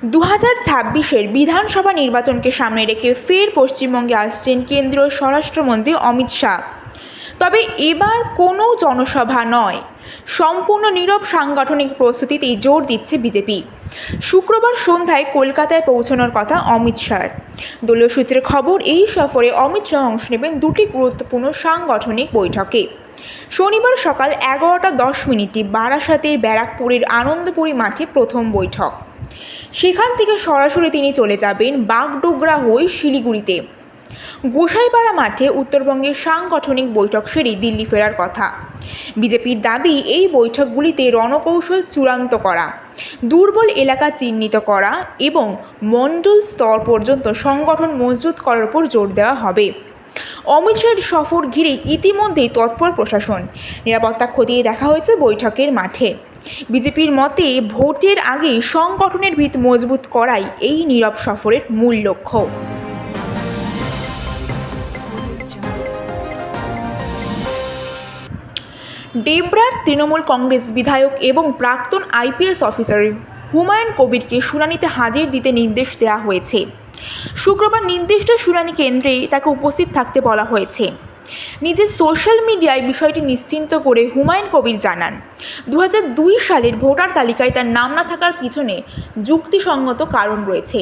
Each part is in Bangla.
2026-এর বিধানসভা নির্বাচনকে সামনে রেখে ফের পশ্চিমবঙ্গে আসছেন কেন্দ্রীয় স্বরাষ্ট্রমন্ত্রী অমিত শাহ। তবে এবার কোনো জনসভা নয়, সম্পূর্ণ নীরব সাংগঠনিক প্রস্তুতিতেই জোর দিচ্ছে বিজেপি। শুক্রবার সন্ধ্যায় কলকাতায় পৌঁছানোর কথা অমিত শাহর। দলীয় সূত্রে খবর, এই সফরে অমিত শাহ অংশ নেবেন দুটি গুরুত্বপূর্ণ সাংগঠনিক বৈঠকে। শনিবার সকাল 11:10 বারাসাতের ব্যারাকপুরের আনন্দপুরী মাঠে প্রথম বৈঠক। সেখান থেকে সরাসরি তিনি চলে যাবেন বাগডোগরা হয়ে শিলিগুড়িতে। গোসাইপাড়া মাঠে উত্তরবঙ্গের সাংগঠনিক বৈঠক সেরে দিল্লি ফেরার কথা। বিজেপির দাবি, এই বৈঠকগুলিতে রণকৌশল চূড়ান্ত করা, দুর্বল এলাকা চিহ্নিত করা এবং মণ্ডল স্তর পর্যন্ত সংগঠন মজবুত করার উপর জোর দেওয়া হবে। অমিত শাহের সফর ঘিরে ইতিমধ্যেই তৎপর প্রশাসন। নিরাপত্তা খতিয়ে দেখা হয়েছে বৈঠকের মাঠে। বিজেপির মতে, ভোটের আগে সংগঠনের ভিত মজবুত করাই এই নীরব সফরের মূল লক্ষ্য। ডেবরার তৃণমূল কংগ্রেস বিধায়ক এবং প্রাক্তন আইপিএস অফিসার হুমায়ুন কবিরকে শুনানিতে হাজির দিতে নির্দেশ দেওয়া হয়েছে। শুক্রবার নির্দিষ্ট শুনানি কেন্দ্রে তাকে উপস্থিত থাকতে বলা হয়েছে। নিজের সোশ্যাল মিডিয়ায় বিষয়টি নিশ্চিত করে হুমায়ুন কবির জানান, 2002 সালের ভোটার তালিকায় তার নাম না থাকার পিছনে যুক্তিসঙ্গত কারণ রয়েছে।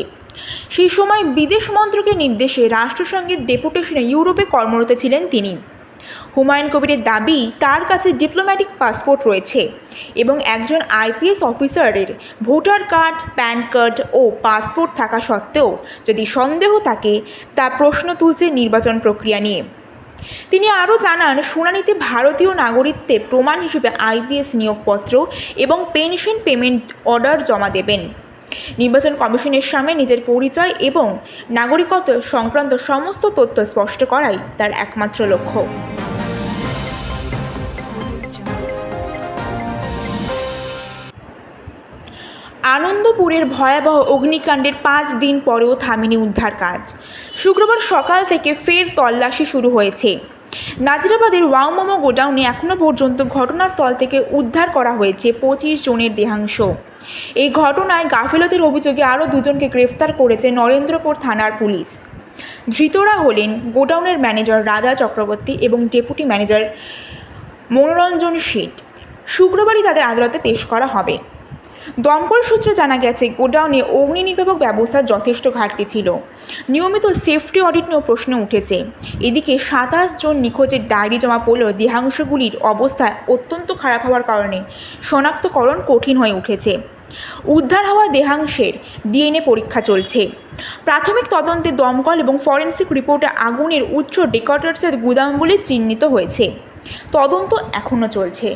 সেই সময় বিদেশ মন্ত্রকের নির্দেশে রাষ্ট্রসংঘের ডেপুটেশনে ইউরোপে কর্মরত ছিলেন তিনি। হুমায়ুন কবিরের দাবি, তার কাছে ডিপ্লোম্যাটিক পাসপোর্ট রয়েছে এবং একজন আইপিএস অফিসারের ভোটার কার্ড, প্যান কার্ড ও পাসপোর্ট থাকা সত্ত্বেও যদি সন্দেহ থাকে, তা প্রশ্ন তুলছে নির্বাচন প্রক্রিয়া নিয়ে। তিনি আরও জানান, শুনানিতে ভারতীয় নাগরিকত্বের প্রমাণ হিসেবে আইপিএস নিয়োগপত্র এবং পেনশন পেমেন্ট অর্ডার জমা দেবেন। নির্বাচন কমিশনের সামনে নিজের পরিচয় এবং নাগরিকত্ব সংক্রান্ত সমস্ত তথ্য স্পষ্ট করাই তার একমাত্র লক্ষ্য। আনন্দপুরের ভয়াবহ অগ্নিকাণ্ডের 5 দিন পরেও থামেনি উদ্ধার কাজ। শুক্রবার সকাল থেকে ফের তল্লাশি শুরু হয়েছে। নাজিরাবাদের ওয়াওমোমো গোডাউনে এখনও পর্যন্ত ঘটনাস্থল থেকে উদ্ধার করা হয়েছে 25 জনের দেহাংশ। এই ঘটনায় গাফিলতির অভিযোগে আরও 2 জনকে গ্রেফতার করেছে নরেন্দ্রপুর থানার পুলিশ। ধৃতরা হলেন গোডাউনের ম্যানেজার রাজা চক্রবর্তী এবং ডেপুটি ম্যানেজার মনোরঞ্জন শেঠ। শুক্রবারই তাদের আদালতে পেশ করা হবে। দমকল সূত্রে জানা গেছে, গোডাউনে অগ্নি নির্বাপক ব্যবস্থার যথেষ্ট ঘাটতি ছিল। নিয়মিত সেফটি অডিট নিয়েও প্রশ্ন উঠেছে। এদিকে 27 জন নিখোঁজের ডায়েরি জমা পড়লেও দেহাংশগুলির অবস্থা অত্যন্ত খারাপ হওয়ার কারণে শনাক্তকরণ কঠিন হয়ে উঠেছে। উদ্ধার হওয়া দেহাংশের ডিএনএ পরীক্ষা চলছে। প্রাথমিক তদন্তে দমকল এবং ফরেনসিক রিপোর্টে আগুনের উচ্চ ডেকরেটরসের গুদাম বলে চিহ্নিত হয়েছে। তদন্ত এখনও চলছে।